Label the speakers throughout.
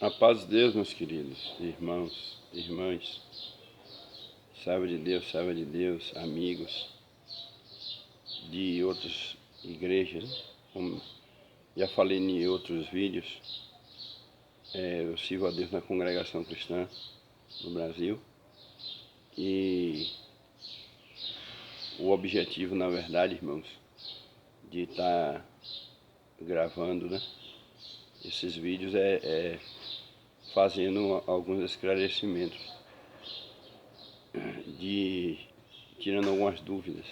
Speaker 1: A paz de Deus, meus queridos irmãos, irmãs, serva de Deus, amigos de outras igrejas, como já falei em outros vídeos, eu sirvo a Deus na congregação cristã no Brasil e o objetivo, na verdade, irmãos, de estar gravando, esses vídeos é fazendo alguns esclarecimentos, tirando algumas dúvidas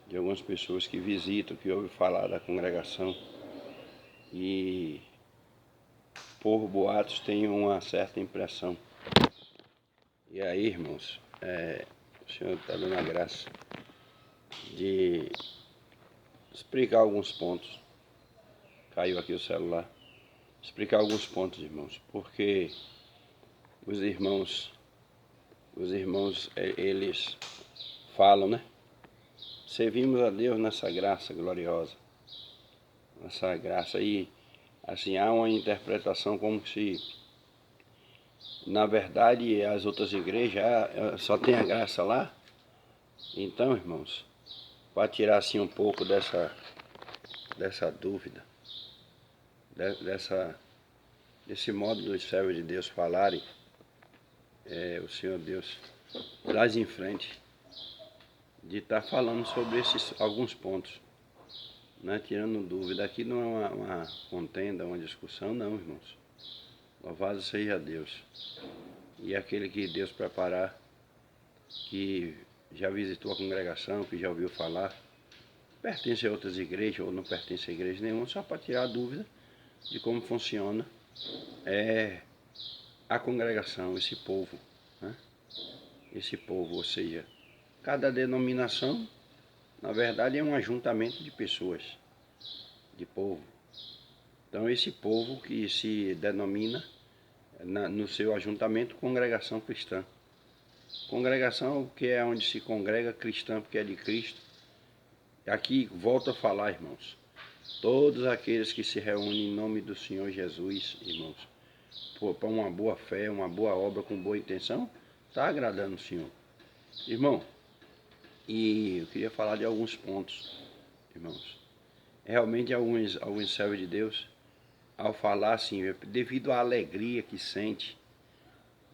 Speaker 1: de algumas pessoas que visitam, que ouvem falar da congregação e por boatos tem uma certa impressão. E aí, irmãos, o Senhor está dando a graça de explicar alguns pontos. Caiu aqui o celular. Explicar alguns pontos, irmãos, porque os irmãos eles falam, servimos a Deus nessa graça gloriosa, nessa graça aí, assim, há uma interpretação como se, na verdade, as outras igrejas só tem a graça lá. Então, irmãos, para tirar assim um pouco dessa dúvida, desse modo dos servos de Deus falarem, o Senhor Deus traz em frente de estar falando sobre esses alguns pontos, tirando dúvida. Aqui não é uma contenda, uma discussão, não, irmãos. Louvado seja Deus. E aquele que Deus preparar, que já visitou a congregação, que já ouviu falar, pertence a outras igrejas ou não pertence a igreja nenhuma, só para tirar a dúvida de como funciona a congregação, esse povo, esse povo, ou seja, cada denominação, na verdade, é um ajuntamento de pessoas, de povo. Então, esse povo que se denomina, no seu ajuntamento, congregação cristã. Congregação, que é onde se congrega, cristã, porque é de Cristo. Aqui, volto a falar, irmãos, todos aqueles que se reúnem em nome do Senhor Jesus, irmãos, para uma boa fé, uma boa obra, com boa intenção, está agradando o Senhor. Irmão, e eu queria falar de alguns pontos, irmãos. Realmente, alguns servos de Deus, ao falar assim, devido à alegria que sente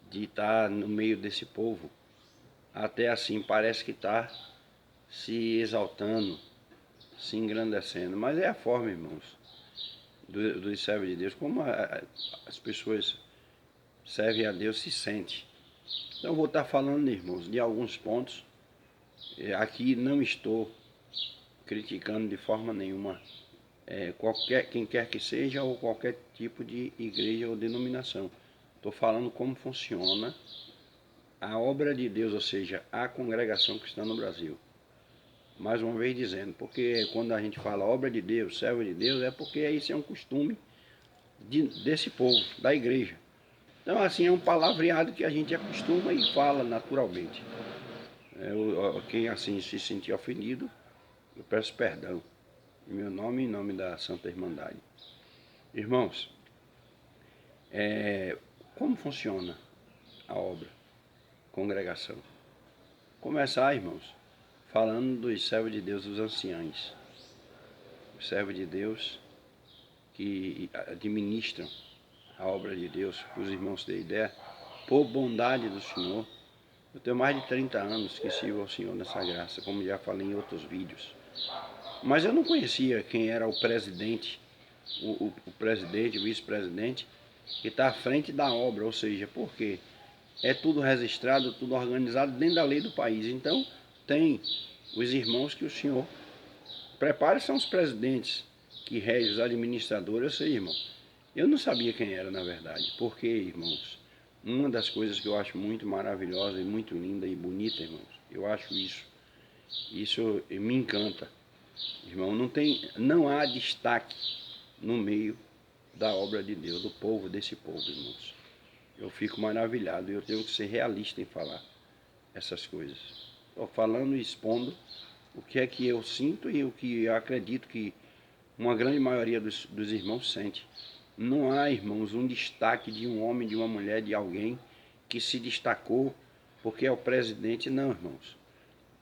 Speaker 1: de estar no meio desse povo, até assim parece que está se exaltando, se engrandecendo. Mas é a forma, irmãos, dos servos de Deus, como as pessoas servem a Deus se sentem. Então eu vou estar falando, irmãos, de alguns pontos. Aqui não estou criticando de forma nenhuma quem quer que seja ou qualquer tipo de igreja ou denominação. Estou falando como funciona a obra de Deus, ou seja, a congregação cristã no Brasil. Mais uma vez dizendo, porque quando a gente fala obra de Deus, servo de Deus, é porque isso é um costume desse povo, da igreja. Então, assim, é um palavreado que a gente acostuma e fala naturalmente. Quem assim se sentir ofendido, eu peço perdão. Em meu nome e em nome da Santa Irmandade. Irmãos, como funciona a obra, congregação? Começar, irmãos, falando dos servos de Deus, os anciãos. Os servos de Deus que administram a obra de Deus, para os irmãos terem ideia, por bondade do Senhor. Eu tenho mais de 30 anos que sirvo ao Senhor nessa graça, como já falei em outros vídeos. Mas eu não conhecia quem era o presidente, o presidente, o vice-presidente, que está à frente da obra, ou seja, porque é tudo registrado, tudo organizado dentro da lei do país. Então, tem os irmãos que o Senhor prepara, são os presidentes que regem, os administradores. Eu sei, irmão, eu não sabia quem era, na verdade, porque, irmãos, uma das coisas que eu acho muito maravilhosa e muito linda e bonita, irmãos, eu acho isso me encanta, irmão, não há destaque no meio da obra de Deus, do povo, desse povo, irmãos. Eu fico maravilhado e eu tenho que ser realista em falar essas coisas. Estou falando e expondo o que é que eu sinto e o que eu acredito que uma grande maioria dos irmãos sente Não há, irmãos, um destaque de um homem, de uma mulher, de alguém que se destacou porque é o presidente, não, irmãos.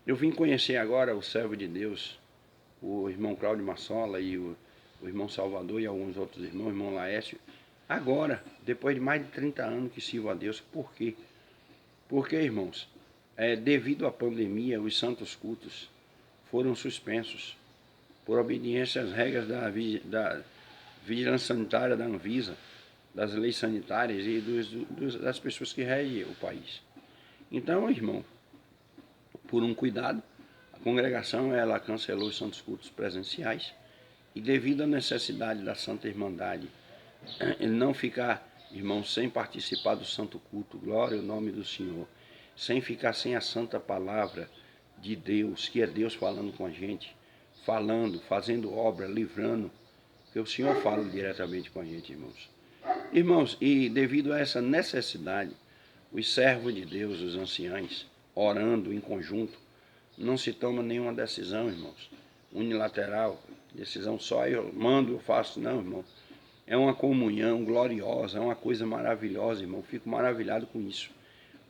Speaker 1: Eu vim conhecer agora o servo de Deus, o irmão Cláudio Massola e o irmão Salvador e alguns outros irmãos, o irmão Laércio, agora, depois de mais de 30 anos que sirvo a Deus. Por quê? Porque, irmãos, devido à pandemia, os santos cultos foram suspensos por obediência às regras da vigilância sanitária da Anvisa, das leis sanitárias e das pessoas que regem o país. Então, irmão, por um cuidado, a congregação ela cancelou os santos cultos presenciais e devido à necessidade da Santa Irmandade não ficar, irmão, sem participar do santo culto, glória ao nome do Senhor, sem ficar sem a santa palavra de Deus, que é Deus falando com a gente, falando, fazendo obra, livrando, que o Senhor fala diretamente com a gente, irmãos. Irmãos, e devido a essa necessidade, os servos de Deus, os anciães, orando em conjunto, não se toma nenhuma decisão, irmãos, unilateral, decisão só eu mando, eu faço, não, irmão. É uma comunhão gloriosa, é uma coisa maravilhosa, irmão. Fico maravilhado com isso.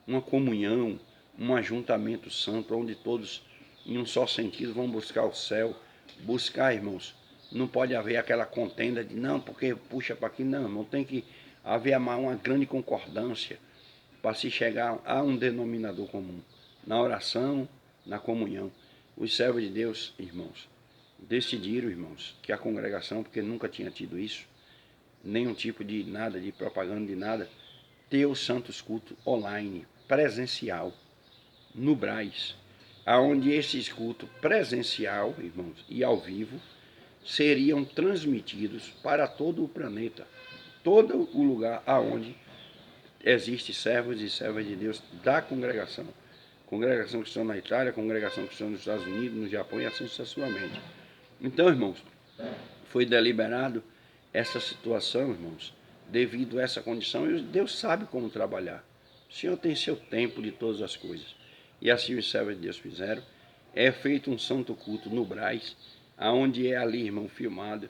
Speaker 1: Uma comunhão, um ajuntamento santo, onde todos, em um só sentido, vão buscar o céu. Buscar, irmãos. Não pode haver aquela contenda de não, porque puxa para aqui, não, irmão. Tem que haver uma grande concordância para se chegar a um denominador comum. Na oração, na comunhão. Os servos de Deus, irmãos, decidiram, irmãos, que a congregação, porque nunca tinha tido isso, nenhum tipo de nada, de propaganda, de nada, ter os santos cultos online, presencial, no Brás, aonde esses cultos presencial, irmãos, e ao vivo, seriam transmitidos para todo o planeta, todo o lugar aonde existe servos e servas de Deus da congregação. Congregação cristã na Itália, congregação cristã nos Estados Unidos, no Japão e assim sucessivamente. Então, irmãos, foi deliberado essa situação, irmãos, devido a essa condição, e Deus sabe como trabalhar. O Senhor tem seu tempo de todas as coisas. E assim os servos de Deus fizeram. É feito um santo culto no Brás, aonde é ali, irmão, filmado.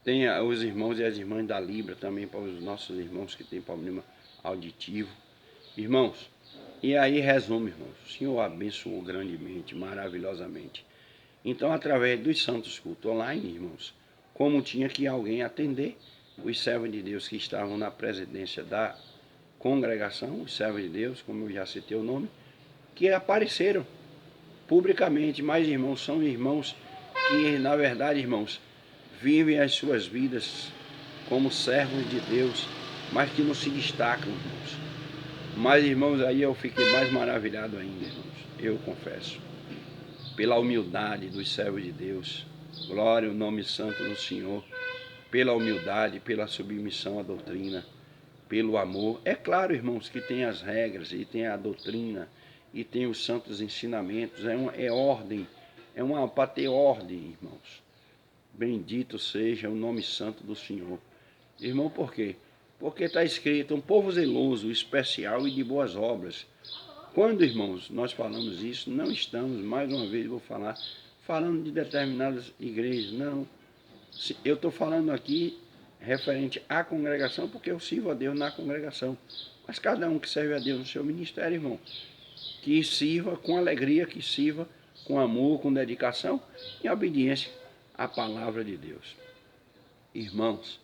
Speaker 1: Tem os irmãos e as irmãs da Libra também, para os nossos irmãos que têm problema auditivo. Irmãos, e aí resume, irmãos, o Senhor abençoou grandemente, maravilhosamente. Então, através dos santos cultos online, irmãos, como tinha que alguém atender, os servos de Deus que estavam na presidência da congregação, os servos de Deus, como eu já citei o nome, que apareceram publicamente. Mas, irmãos, são irmãos que, na verdade, irmãos, vivem as suas vidas como servos de Deus, mas que não se destacam, irmãos. Mas, irmãos, aí eu fiquei mais maravilhado ainda, irmãos, eu confesso, pela humildade dos servos de Deus. Glória ao nome santo do Senhor, pela humildade, pela submissão à doutrina, pelo amor. É claro, irmãos, que tem as regras e tem a doutrina e tem os santos ensinamentos, é ordem, para ter ordem, irmãos. Bendito seja o nome santo do Senhor. Irmão, por quê? Porque está escrito, um povo zeloso, especial e de boas obras. Quando, irmãos, nós falamos isso, não estamos, mais uma vez vou falar, falando de determinadas igrejas, não. Eu estou falando aqui referente à congregação, porque eu sirvo a Deus na congregação. Mas cada um que serve a Deus no seu ministério, irmão, que sirva com alegria, que sirva com amor, com dedicação e obediência à palavra de Deus. Irmãos,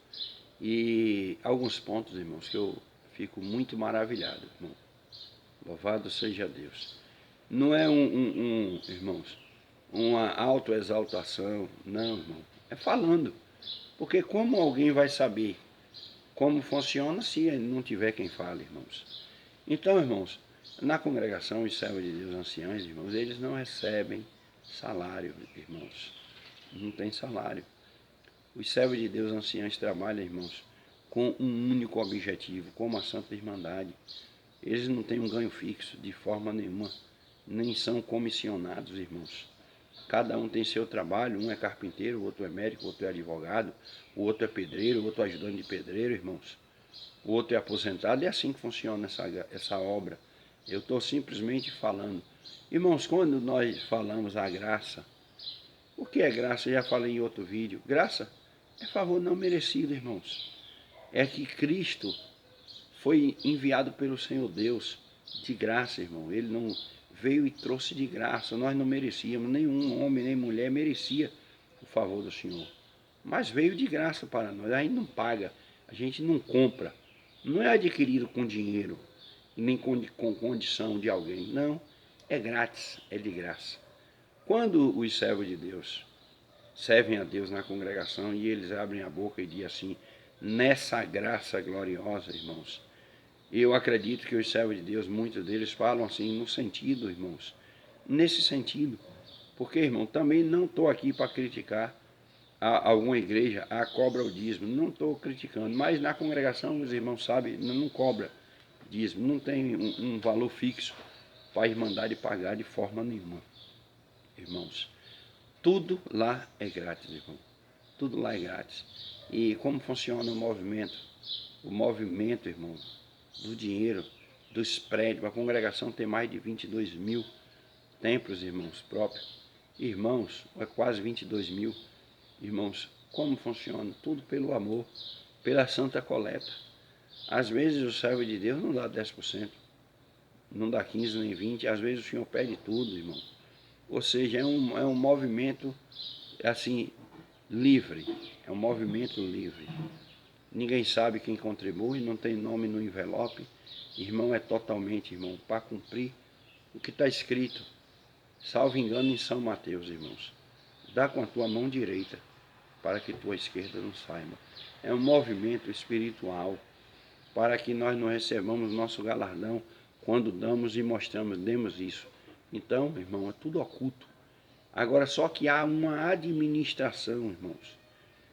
Speaker 1: e alguns pontos, irmãos, que eu fico muito maravilhado, irmão. Louvado seja Deus. Não é irmãos, uma autoexaltação, não, irmão. É falando. Porque como alguém vai saber como funciona se não tiver quem fale, irmãos? Então, irmãos, na congregação, os servos de Deus anciãos, irmãos, eles não recebem salário, irmãos. Não tem salário. Os servos de Deus anciãos trabalham, irmãos, com um único objetivo, como a Santa Irmandade. Eles não têm um ganho fixo de forma nenhuma, nem são comissionados, irmãos. Cada um tem seu trabalho, um é carpinteiro, o outro é médico, o outro é advogado, o outro é pedreiro, o outro é ajudante de pedreiro, irmãos. O outro é aposentado, é assim que funciona essa obra. Eu estou simplesmente falando. Irmãos, quando nós falamos a graça, o que é graça? Eu já falei em outro vídeo. Graça é favor não merecido, irmãos. é que Cristo foi enviado pelo Senhor Deus de graça, irmão. Ele não veio e trouxe de graça. Nós não merecíamos, nenhum homem nem mulher merecia o favor do Senhor. Mas veio de graça para nós. A gente não paga, a gente não compra. Não é adquirido com dinheiro, nem com condição de alguém. Não, é grátis, é de graça. Quando os servos de Deus servem a Deus na congregação e eles abrem a boca e dizem assim, nessa graça gloriosa, irmãos, eu acredito que os servos de Deus, muitos deles falam assim no sentido, irmãos, nesse sentido, porque, irmão, também não estou aqui para criticar alguma igreja a cobra o dízimo, não estou criticando, mas na congregação os irmãos sabem, não cobra dízimo, não tem um valor fixo para a irmandade pagar de forma nenhuma, irmãos. Tudo lá é grátis, irmão. Tudo lá é grátis. E como funciona o movimento? O movimento, irmão, do dinheiro, dos prédios. A congregação tem mais de 22 mil templos, irmãos, próprios. Irmãos, é quase 22 mil. Irmãos, como funciona? Tudo pelo amor, pela santa coleta. Às vezes o servo de Deus não dá 10%, não dá 15 nem 20%. Às vezes o Senhor pede tudo, irmão. Ou seja, é um movimento assim, livre. É um movimento livre. Ninguém sabe quem contribui, não tem nome no envelope. Irmão, é totalmente, irmão, para cumprir o que está escrito. Salvo engano em São Mateus, irmãos. Dá com a tua mão direita, para que tua esquerda não saiba. É um movimento espiritual, para que nós não recebamos nosso galardão quando damos e mostramos, demos isso. Então, irmão, é tudo oculto. Agora, só que há uma administração, irmãos,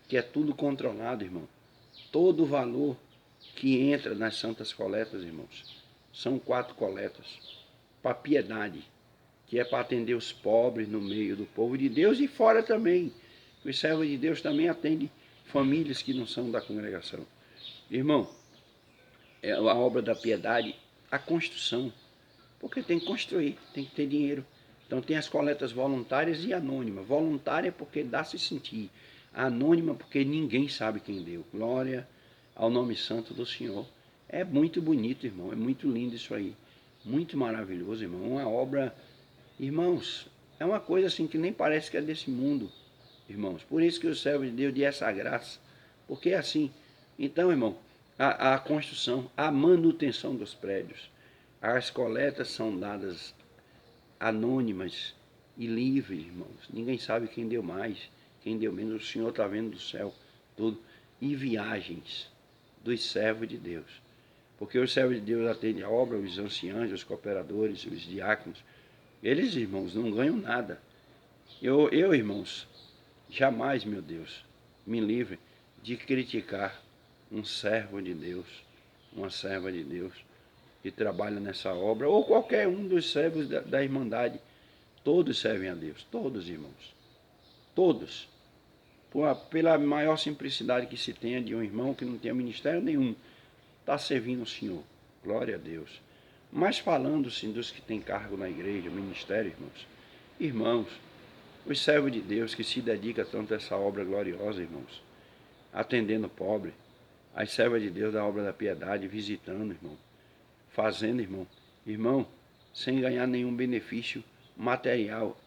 Speaker 1: que é tudo controlado, irmão. Todo o valor que entra nas santas coletas, irmãos, são 4 coletas. Para piedade, que é para atender os pobres no meio do povo de Deus e fora também. Os servos de Deus também atendem famílias que não são da congregação. Irmão, é a obra da piedade, a construção. Porque tem que construir, tem que ter dinheiro. Então tem as coletas voluntárias e anônimas. Voluntária porque dá-se sentir. Anônima porque ninguém sabe quem deu. Glória ao nome santo do Senhor. É muito bonito, irmão. É muito lindo isso aí. Muito maravilhoso, irmão. Uma obra, irmãos, é uma coisa assim que nem parece que é desse mundo, irmãos. Por isso que o servo de Deus deu essa graça. Porque é assim. Então, irmão, a construção, a manutenção dos prédios. As coletas são dadas anônimas e livres, irmãos. Ninguém sabe quem deu mais, quem deu menos. O Senhor está vendo do céu tudo. E viagens dos servos de Deus. Porque os servos de Deus atendem a obra, os anciãos, os cooperadores, os diáconos. Eles, irmãos, não ganham nada. Eu, irmãos, jamais, meu Deus, me livre de criticar um servo de Deus, uma serva de Deus, que trabalha nessa obra, ou qualquer um dos servos da Irmandade. Todos servem a Deus, todos, irmãos. Todos. Pela maior simplicidade que se tenha de um irmão que não tenha ministério nenhum, está servindo o Senhor. Glória a Deus. Mas falando-se dos que têm cargo na igreja, ministério, irmãos, os servos de Deus que se dedicam tanto a essa obra gloriosa, irmãos, atendendo o pobre, as servas de Deus da obra da piedade, visitando, irmão, fazendo, irmão, sem ganhar nenhum benefício material.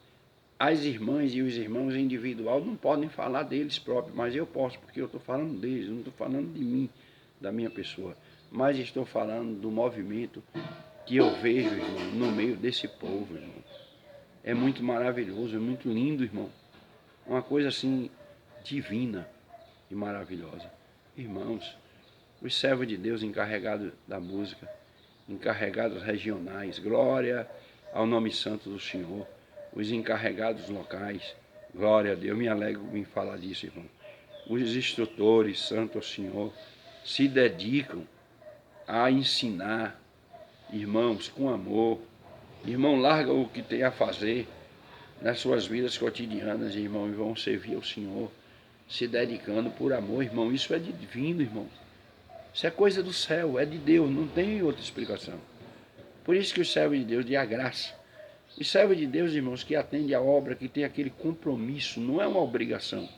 Speaker 1: As irmãs e os irmãos individual não podem falar deles próprios, mas eu posso, porque eu estou falando deles, não estou falando de mim, da minha pessoa, mas estou falando do movimento que eu vejo, irmão, no meio desse povo, irmão. É muito maravilhoso, é muito lindo, irmão. Uma coisa assim, divina e maravilhosa. Irmãos, os servos de Deus encarregados da música, encarregados regionais, glória ao nome santo do Senhor, os encarregados locais, glória a Deus, me alegro em falar disso, irmão. Os instrutores, santo ao Senhor, se dedicam a ensinar, irmãos, com amor. Irmão, larga o que tem a fazer nas suas vidas cotidianas, irmão, e vão servir ao Senhor, se dedicando por amor, irmão. Isso é divino, irmão. Isso é coisa do céu, é de Deus, não tem outra explicação. Por isso que o servo de Deus dê a graça. E servo de Deus, irmãos, que atende a obra, que tem aquele compromisso, não é uma obrigação.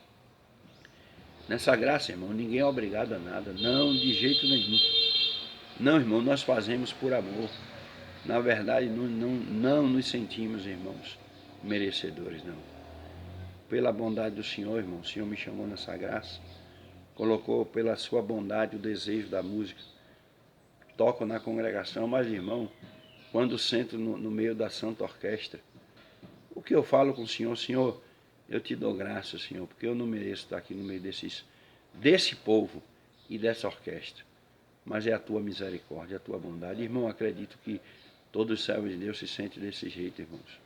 Speaker 1: Nessa graça, irmão, ninguém é obrigado a nada. Não, de jeito nenhum. Não, irmão, nós fazemos por amor. Na verdade, não nos sentimos, irmãos, merecedores, não. Pela bondade do Senhor, irmão, o Senhor me chamou nessa graça. Colocou pela sua bondade o desejo da música. Toco na congregação, mas, irmão, quando sento no meio da Santa Orquestra, o que eu falo com o Senhor? Senhor, eu te dou graça, Senhor, porque eu não mereço estar aqui no meio desse povo e dessa orquestra. Mas é a tua misericórdia, a tua bondade. Irmão, acredito que todos os servos de Deus se sentem desse jeito, irmãos.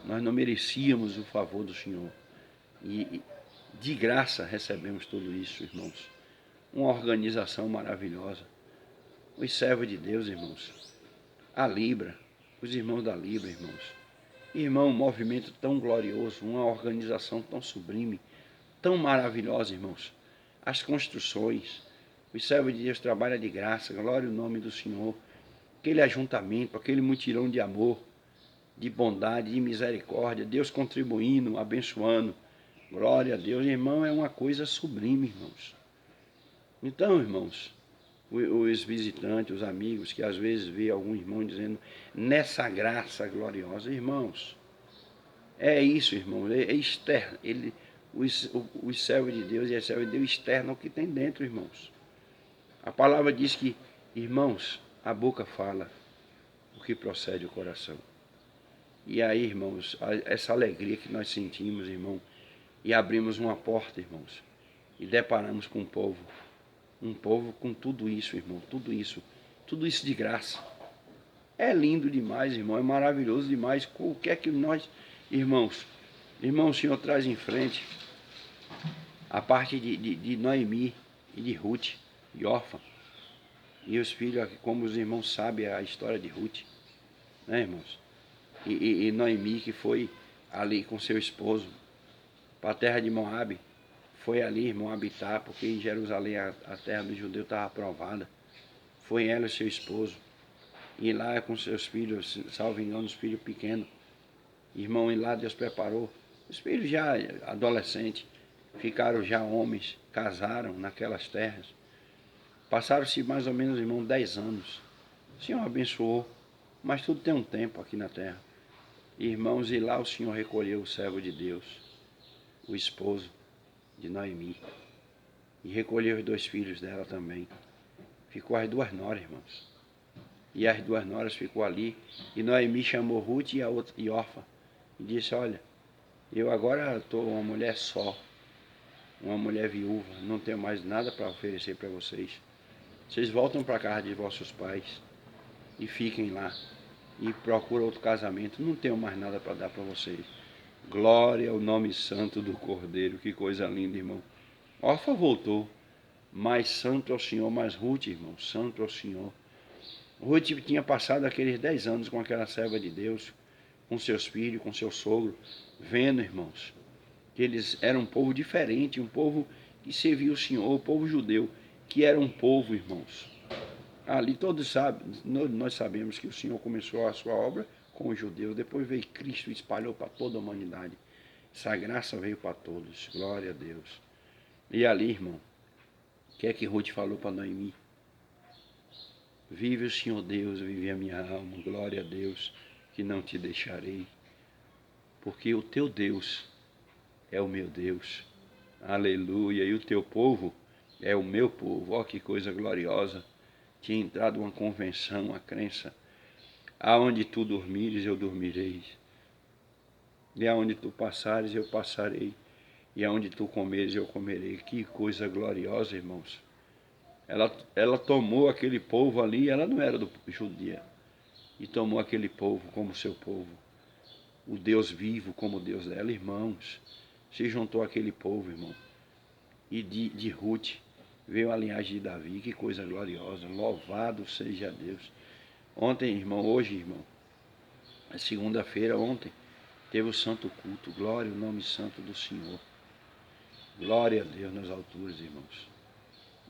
Speaker 1: Nós não merecíamos o favor do Senhor. E de graça recebemos tudo isso, irmãos. Uma organização maravilhosa. Os servos de Deus, irmãos. A Libra, os irmãos da Libra, irmãos. Irmão, um movimento tão glorioso, uma organização tão sublime, tão maravilhosa, irmãos. As construções, os servos de Deus trabalham de graça, glória ao nome do Senhor. Aquele ajuntamento, aquele mutirão de amor, de bondade, de misericórdia, Deus contribuindo, abençoando. Glória a Deus, irmão, é uma coisa sublime, irmãos. Então, irmãos, os visitantes, os amigos, que às vezes vê algum irmão dizendo, nessa graça gloriosa, irmãos, é isso, irmão, é externo, os servos de Deus e as servas de Deus externam o que tem dentro, irmãos. A palavra diz que, irmãos, a boca fala o que procede do coração. E aí, irmãos, essa alegria que nós sentimos, irmão, e abrimos uma porta, irmãos, e deparamos com um povo com tudo isso, irmão, tudo isso de graça. É lindo demais, irmão, é maravilhoso demais. O que é que nós, irmãos, o Senhor traz em frente a parte de Noemi e de Ruth, de Orfa, e os filhos, como os irmãos sabem a história de Ruth, né, irmãos? E Noemi, que foi ali com seu esposo para a terra de Moabe, foi ali, irmão, habitar, porque em Jerusalém a terra do judeu estava aprovada. Foi ela e seu esposo. E lá com seus filhos, salvo engano, os filhos pequenos. Irmão, e lá Deus preparou. Os filhos já adolescentes, ficaram já homens, casaram naquelas terras. Passaram-se mais ou menos, irmão, 10 anos. O Senhor abençoou, mas tudo tem um tempo aqui na terra. Irmãos, e lá o Senhor recolheu o servo de Deus, o esposo de Noemi, e recolheu os 2 filhos dela também. Ficou as 2 noras, irmãos. E as 2 noras ficou ali, e Noemi chamou Ruth e a outra, e Orfa, e disse, olha, eu agora estou uma mulher só, uma mulher viúva, não tenho mais nada para oferecer para vocês. Vocês voltam para a casa de vossos pais e fiquem lá, e procuram outro casamento, não tenho mais nada para dar para vocês. Glória ao nome santo do Cordeiro, que coisa linda, irmão. Orfa voltou, mas santo ao Senhor, mas Ruth, irmão, santo ao Senhor. Ruth tinha passado aqueles 10 anos com aquela serva de Deus, com seus filhos, com seu sogro, vendo, irmãos, que eles eram um povo diferente, um povo que servia o Senhor, o povo judeu, que era um povo, irmãos. Ali todos sabem, nós sabemos que o Senhor começou a sua obra com os judeus, depois veio Cristo e espalhou para toda a humanidade. Essa graça veio para todos, glória a Deus. E ali, irmão, o que é que Ruth falou para Noemi? Vive o Senhor Deus, vive a minha alma, glória a Deus, que não te deixarei, porque o teu Deus é o meu Deus, aleluia, e o teu povo é o meu povo. Ó, que coisa gloriosa. Tinha entrado uma convenção, uma crença, aonde tu dormires eu dormirei, e aonde tu passares eu passarei, e aonde tu comeres eu comerei. Que coisa gloriosa, irmãos. Ela tomou aquele povo ali, ela não era do judia, e tomou aquele povo como seu povo, o Deus vivo como Deus dela, irmãos. Se juntou aquele povo, irmão, e de Ruth veio a linhagem de Davi. Que coisa gloriosa, louvado seja Deus. Ontem, irmão, hoje, irmão, é segunda-feira, ontem, teve o santo culto, glória ao nome santo do Senhor. Glória a Deus nas alturas, irmãos.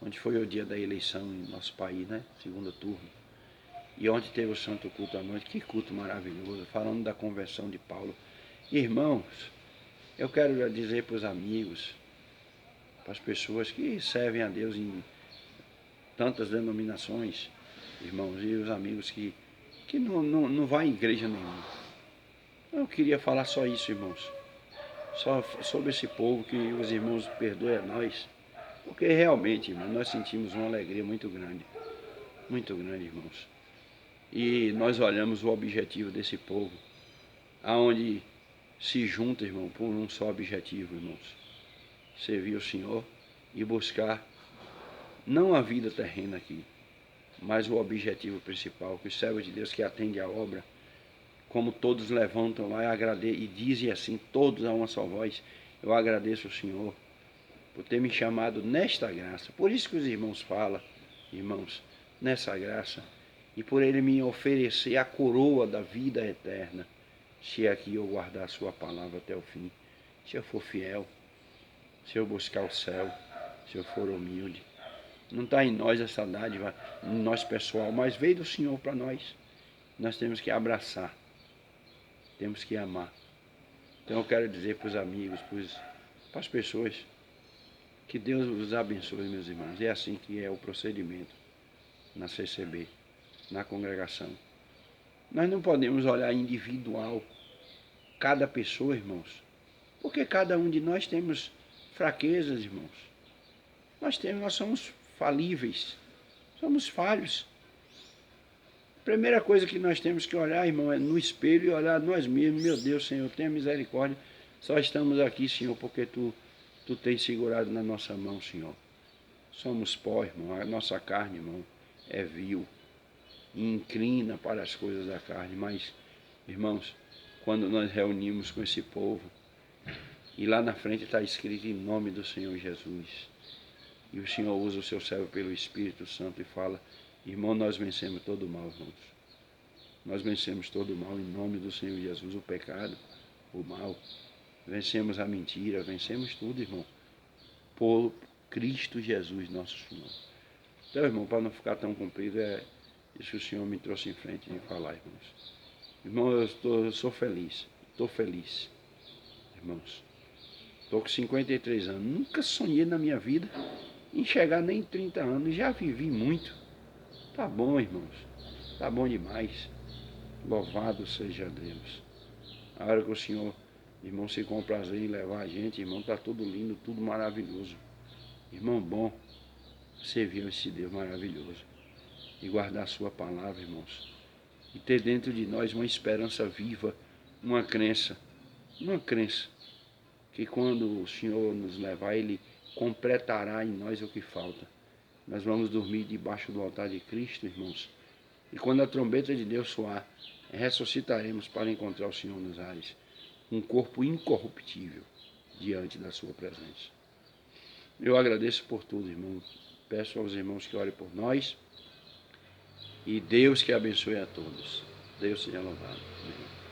Speaker 1: Onde foi o dia da eleição em nosso país, né? Segundo turno. E ontem teve o santo culto à noite. Que culto maravilhoso, falando da conversão de Paulo. Irmãos, eu quero dizer para os amigos, para as pessoas que servem a Deus em tantas denominações, irmãos, e os amigos que não vai em igreja nenhuma. Eu queria falar só isso, irmãos. Só sobre esse povo, que os irmãos perdoem a nós. Porque realmente, irmão, nós sentimos uma alegria muito grande. Muito grande, irmãos. E nós olhamos o objetivo desse povo, aonde se junta, irmão, por um só objetivo, irmãos. Servir o Senhor e buscar não a vida terrena aqui, mas o objetivo principal, que os servos de Deus que atendem a obra, como todos levantam lá e dizem assim, todos a uma só voz, eu agradeço ao Senhor por ter me chamado nesta graça. Por isso que os irmãos falam, irmãos, nessa graça, e por ele me oferecer a coroa da vida eterna, se aqui eu guardar a sua palavra até o fim, se eu for fiel, se eu buscar o céu, se eu for humilde. Não está em nós essa dádiva, em nós pessoal, mas veio do Senhor para nós. Nós temos que abraçar, temos que amar. Então eu quero dizer para os amigos, para as pessoas, que Deus os abençoe, meus irmãos. É assim que é o procedimento na CCB, na congregação. Nós não podemos olhar individual cada pessoa, irmãos, porque cada um de nós temos fraquezas, irmãos. Nós somos falíveis, somos falhos. A primeira coisa que nós temos que olhar, irmão, é no espelho e olhar nós mesmos. Meu Deus, Senhor, tenha misericórdia. Só estamos aqui, Senhor, porque Tu tens segurado na nossa mão, Senhor. Somos pó, irmão. A nossa carne, irmão, é vil. E inclina para as coisas da carne. Mas, irmãos, quando nós reunimos com esse povo, e lá na frente está escrito em nome do Senhor Jesus, e o Senhor usa o seu servo pelo Espírito Santo e fala, irmão, nós vencemos todo o mal, irmãos. Nós vencemos todo o mal em nome do Senhor Jesus, o pecado, o mal. Vencemos a mentira, vencemos tudo, irmão, por Cristo Jesus, nosso Senhor. Então, irmão, para não ficar tão comprido, é isso que o Senhor me trouxe em frente em falar, irmãos. Irmão, eu sou feliz, estou feliz, irmãos. Estou com 53 anos, nunca sonhei na minha vida em chegar nem em 30 anos, já vivi muito. Tá bom, irmãos, tá bom demais. Louvado seja Deus. A hora que o Senhor, irmão, se comprazer em levar a gente, irmão, tá tudo lindo, tudo maravilhoso. Irmão bom, servir esse Deus maravilhoso. E guardar a sua palavra, irmãos. E ter dentro de nós uma esperança viva, uma crença que quando o Senhor nos levar, Ele completará em nós o que falta. Nós vamos dormir debaixo do altar de Cristo, irmãos. E quando a trombeta de Deus soar, ressuscitaremos para encontrar o Senhor nos ares. Um corpo incorruptível diante da sua presença. Eu agradeço por tudo, irmão. Peço aos irmãos que orem por nós. E Deus que abençoe a todos. Deus seja louvado. Amém.